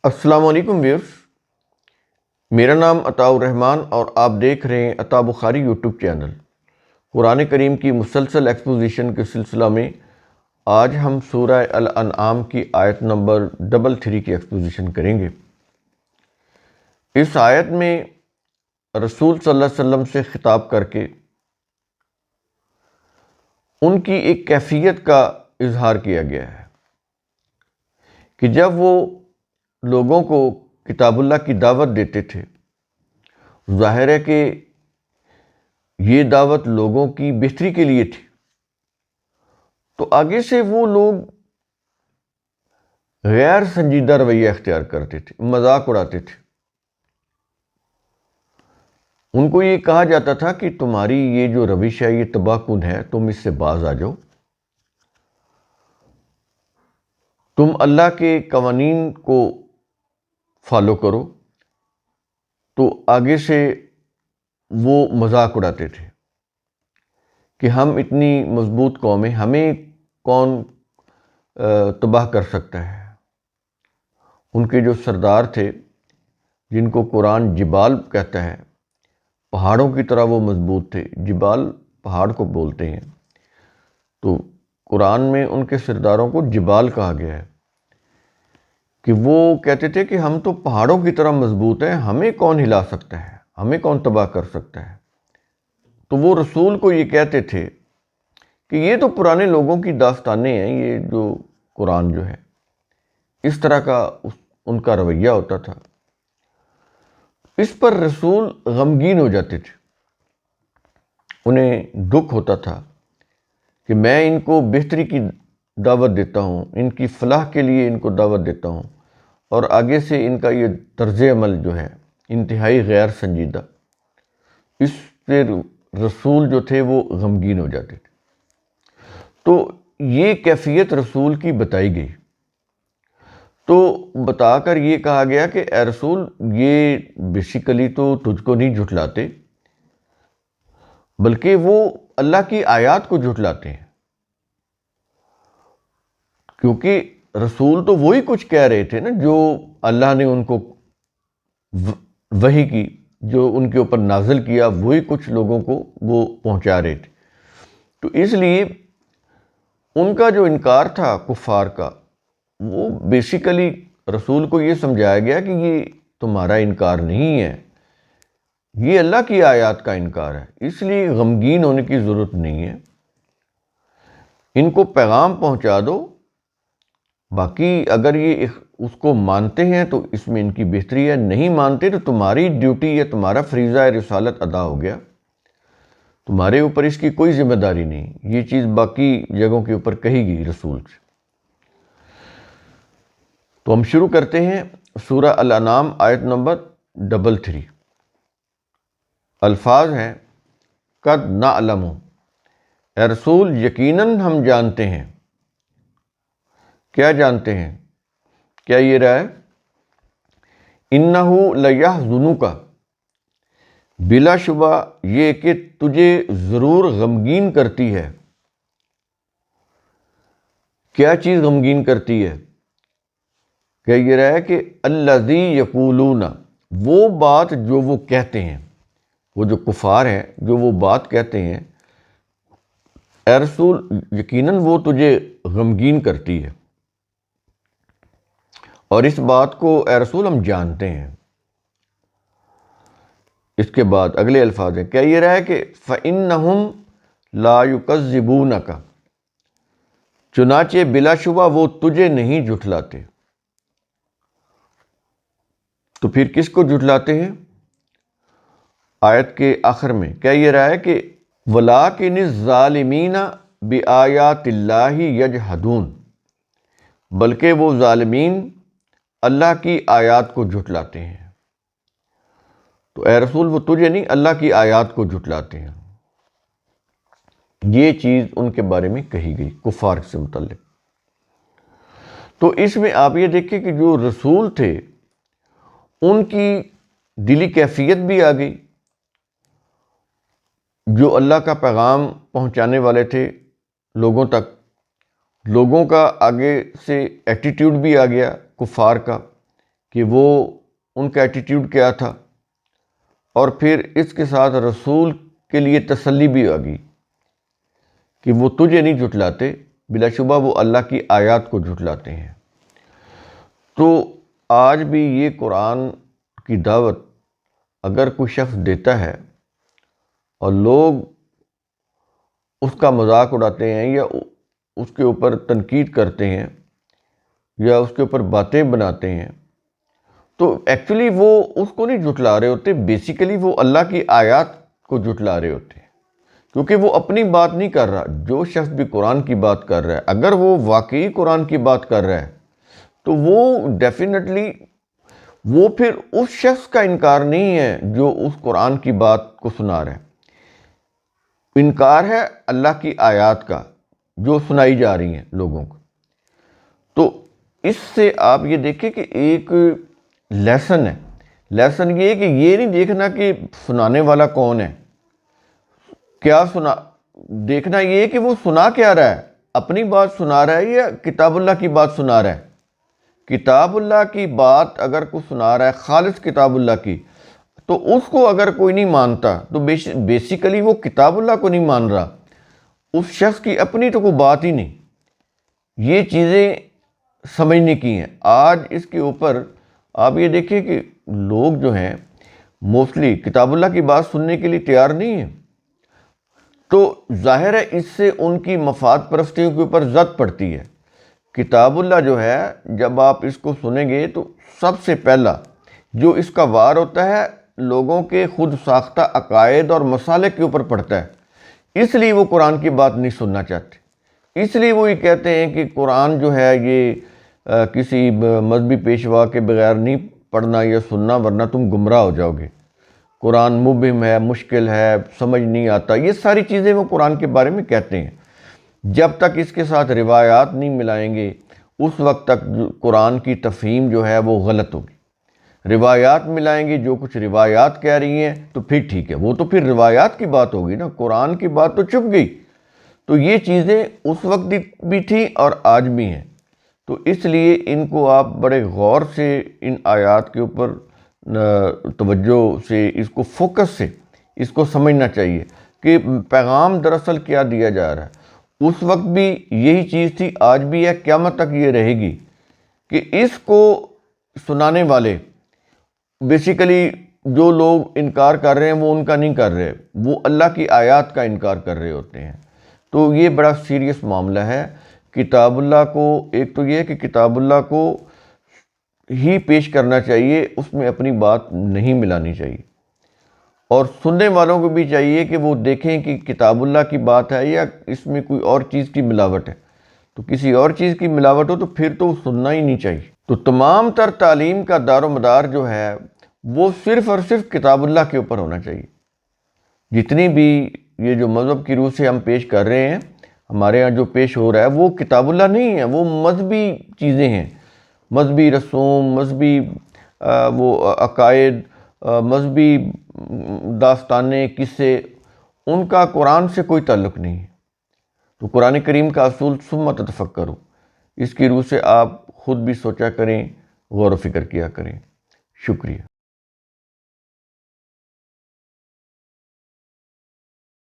السلام علیکم ویورز، میرا نام عطاء الرحمن اور آپ دیکھ رہے ہیں عطا بخاری یوٹیوب چینل۔ قرآن کریم کی مسلسل ایکسپوزیشن کے سلسلہ میں آج ہم سورہ الانعام کی آیت نمبر 33 کی ایکسپوزیشن کریں گے۔ اس آیت میں رسول صلی اللہ علیہ وسلم سے خطاب کر کے ان کی ایک کیفیت کا اظہار کیا گیا ہے کہ جب وہ لوگوں کو کتاب اللہ کی دعوت دیتے تھے، ظاہر ہے کہ یہ دعوت لوگوں کی بہتری کے لیے تھی، تو آگے سے وہ لوگ غیر سنجیدہ رویہ اختیار کرتے تھے، مذاق اڑاتے تھے۔ ان کو یہ کہا جاتا تھا کہ تمہاری یہ جو روش ہے یہ تباہ کن ہے، تم اس سے باز آ جاؤ، تم اللہ کے قوانین کو فالو کرو۔ تو آگے سے وہ مذاق اڑاتے تھے کہ ہم اتنی مضبوط قوم ہیں، ہمیں کون تباہ کر سکتا ہے۔ ان کے جو سردار تھے، جن کو قرآن جبال کہتا ہے، پہاڑوں کی طرح وہ مضبوط تھے۔ جبال پہاڑ کو بولتے ہیں، تو قرآن میں ان کے سرداروں کو جبال کہا گیا ہے کہ وہ کہتے تھے کہ ہم تو پہاڑوں کی طرح مضبوط ہیں، ہمیں کون ہلا سکتا ہے، ہمیں کون تباہ کر سکتا ہے۔ تو وہ رسول کو یہ کہتے تھے کہ یہ تو پرانے لوگوں کی داستانیں ہیں، یہ جو قرآن جو ہے اس طرح کا ان کا رویہ ہوتا تھا۔ اس پر رسول غمگین ہو جاتے تھے، انہیں دکھ ہوتا تھا کہ میں ان کو بہتری کی دعوت دیتا ہوں، ان کی فلاح کے لیے ان کو دعوت دیتا ہوں، اور آگے سے ان کا یہ طرز عمل جو ہے انتہائی غیر سنجیدہ، اس سے رسول جو تھے وہ غمگین ہو جاتے تھے۔ تو یہ کیفیت رسول کی بتائی گئی، تو بتا کر یہ کہا گیا کہ اے رسول، یہ بیسیکلی تو تجھ کو نہیں جھٹلاتے، بلکہ وہ اللہ کی آیات کو جھٹلاتے ہیں، کیونکہ رسول تو وہی کچھ کہہ رہے تھے نا جو اللہ نے ان کو وحی کی، جو ان کے اوپر نازل کیا، وہی کچھ لوگوں کو وہ پہنچا رہے تھے۔ تو اس لیے ان کا جو انکار تھا کفار کا، وہ بیسیکلی رسول کو یہ سمجھایا گیا کہ یہ تمہارا انکار نہیں ہے، یہ اللہ کی آیات کا انکار ہے، اس لیے غمگین ہونے کی ضرورت نہیں ہے، ان کو پیغام پہنچا دو، باقی اگر یہ اس کو مانتے ہیں تو اس میں ان کی بہتری ہے، نہیں مانتے تو تمہاری ڈیوٹی یا تمہارا فریضہ رسالت ادا ہو گیا، تمہارے اوپر اس کی کوئی ذمہ داری نہیں۔ یہ چیز باقی جگہوں کے اوپر کہی گئی رسول سے۔ تو ہم شروع کرتے ہیں سورہ الانعام آیت نمبر 33۔ الفاظ ہیں قد نعلم، اے رسول یقیناً ہم جانتے ہیں۔ کیا جانتے ہیں؟ کیا یہ رہا ہے؟ انہ لیحزنک، بلا شبہ یہ کہ تجھے ضرور غمگین کرتی ہے۔ کیا چیز غمگین کرتی ہے؟ کیا یہ رہا ہے کہ الذی یقولون، وہ بات جو وہ کہتے ہیں، وہ جو کفار ہیں جو وہ بات کہتے ہیں، اے رسول یقیناً وہ تجھے غمگین کرتی ہے، اور اس بات کو اے رسول ہم جانتے ہیں۔ اس کے بعد اگلے الفاظ ہیں، کیا یہ رہا ہے کہ فَإِنَّهُمْ لَا يُكَذِّبُونَكَ، چنانچہ بلا شبہ وہ تجھے نہیں جھٹلاتے۔ تو پھر کس کو جھٹلاتے ہیں؟ آیت کے آخر میں کیا یہ رہا ہے کہ وَلَٰكِنِ الظَّالِمِينَ بِآيَاتِ اللَّهِ يَجْحَدُونَ، بلکہ وہ ظالمین اللہ کی آیات کو جھٹلاتے ہیں۔ تو اے رسول وہ تجھے نہیں، اللہ کی آیات کو جھٹلاتے ہیں۔ یہ چیز ان کے بارے میں کہی گئی کفار سے متعلق۔ تو اس میں آپ یہ دیکھیں کہ جو رسول تھے ان کی دلی کیفیت بھی آ گئی، جو اللہ کا پیغام پہنچانے والے تھے لوگوں تک، لوگوں کا آگے سے ایٹیٹیوڈ بھی آ گیا کفار کا کہ وہ ان کا ایٹیٹیوڈ کیا تھا، اور پھر اس کے ساتھ رسول کے لیے تسلی بھی آ گئی کہ وہ تجھے نہیں جھٹلاتے، بلا شبہ وہ اللہ کی آیات کو جھٹلاتے ہیں۔ تو آج بھی یہ قرآن کی دعوت اگر کوئی شخص دیتا ہے اور لوگ اس کا مذاق اڑاتے ہیں یا اس کے اوپر تنقید کرتے ہیں یا اس کے اوپر باتیں بناتے ہیں، تو ایکچولی وہ اس کو نہیں جھٹلا رہے ہوتے، بیسیکلی وہ اللہ کی آیات کو جھٹلا رہے ہوتے ہیں، کیونکہ وہ اپنی بات نہیں کر رہا۔ جو شخص بھی قرآن کی بات کر رہا ہے، اگر وہ واقعی قرآن کی بات کر رہا ہے تو وہ ڈیفینیٹلی وہ پھر اس شخص کا انکار نہیں ہے جو اس قرآن کی بات کو سنا رہا ہے، انکار ہے اللہ کی آیات کا جو سنائی جا رہی ہیں لوگوں کو۔ تو اس سے آپ یہ دیکھیں کہ ایک لیسن ہے، لیسن یہ ہے کہ یہ نہیں دیکھنا کہ سنانے والا کون ہے، کیا سنا، دیکھنا یہ ہے کہ وہ سنا کیا رہا ہے، اپنی بات سنا رہا ہے یا کتاب اللہ کی بات سنا رہا ہے۔ کتاب اللہ کی بات اگر کوئی سنا رہا ہے، خالص کتاب اللہ کی، تو اس کو اگر کوئی نہیں مانتا تو بیسیکلی وہ کتاب اللہ کو نہیں مان رہا، اس شخص کی اپنی تو کوئی بات ہی نہیں۔ یہ چیزیں سمجھنے کی ہیں۔ آج اس کے اوپر آپ یہ دیکھیں کہ لوگ جو ہیں موسٹلی کتاب اللہ کی بات سننے کے لیے تیار نہیں ہیں، تو ظاہر ہے اس سے ان کی مفاد پرستیوں کے اوپر زد پڑتی ہے۔ کتاب اللہ جو ہے جب آپ اس کو سنیں گے تو سب سے پہلا جو اس کا وار ہوتا ہے لوگوں کے خود ساختہ عقائد اور مسالک کے اوپر پڑتا ہے، اس لیے وہ قرآن کی بات نہیں سننا چاہتے، اس لیے وہ یہ کہتے ہیں کہ قرآن جو ہے یہ کسی مذہبی پیشوا کے بغیر نہیں پڑھنا یا سننا، ورنہ تم گمراہ ہو جاؤ گے، قرآن مبہم ہے، مشکل ہے، سمجھ نہیں آتا، یہ ساری چیزیں وہ قرآن کے بارے میں کہتے ہیں۔ جب تک اس کے ساتھ روایات نہیں ملائیں گے اس وقت تک قرآن کی تفہیم جو ہے وہ غلط ہوگی۔ روایات ملائیں گے، جو کچھ روایات کہہ رہی ہیں تو پھر ٹھیک ہے، وہ تو پھر روایات کی بات ہوگی نا، قرآن کی بات تو چھپ گئی۔ تو یہ چیزیں اس وقت بھی تھیں اور آج بھی ہیں، تو اس لیے ان کو آپ بڑے غور سے ان آیات کے اوپر توجہ سے اس کو فوکس سے اس کو سمجھنا چاہیے کہ پیغام دراصل کیا دیا جا رہا ہے۔ اس وقت بھی یہی چیز تھی، آج بھی ہے، قیامت تک یہ رہے گی کہ اس کو سنانے والے بیسیکلی جو لوگ انکار کر رہے ہیں وہ ان کا نہیں کر رہے، وہ اللہ کی آیات کا انکار کر رہے ہوتے ہیں۔ تو یہ بڑا سیریس معاملہ ہے۔ کتاب اللہ کو ایک تو یہ ہے کہ کتاب اللہ کو ہی پیش کرنا چاہیے، اس میں اپنی بات نہیں ملانی چاہیے، اور سننے والوں کو بھی چاہیے کہ وہ دیکھیں کہ کتاب اللہ کی بات ہے یا اس میں کوئی اور چیز کی ملاوٹ ہے۔ تو کسی اور چیز کی ملاوٹ ہو تو پھر تو سننا ہی نہیں چاہیے۔ تو تمام تر تعلیم کا دار و مدار جو ہے وہ صرف اور صرف کتاب اللہ کے اوپر ہونا چاہیے۔ جتنی بھی یہ جو مذہب کی روح سے ہم پیش کر رہے ہیں، ہمارے ہاں جو پیش ہو رہا ہے وہ کتاب اللہ نہیں ہے، وہ مذہبی چیزیں ہیں، مذہبی رسوم، مذہبی وہ عقائد، مذہبی داستانیں، قصے، ان کا قرآن سے کوئی تعلق نہیں ہے۔ تو قرآن کریم کا اصول ثم تتفکروا، اس کی روح سے آپ خود بھی سوچا کریں، غور و فکر کیا کریں۔ شکریہ۔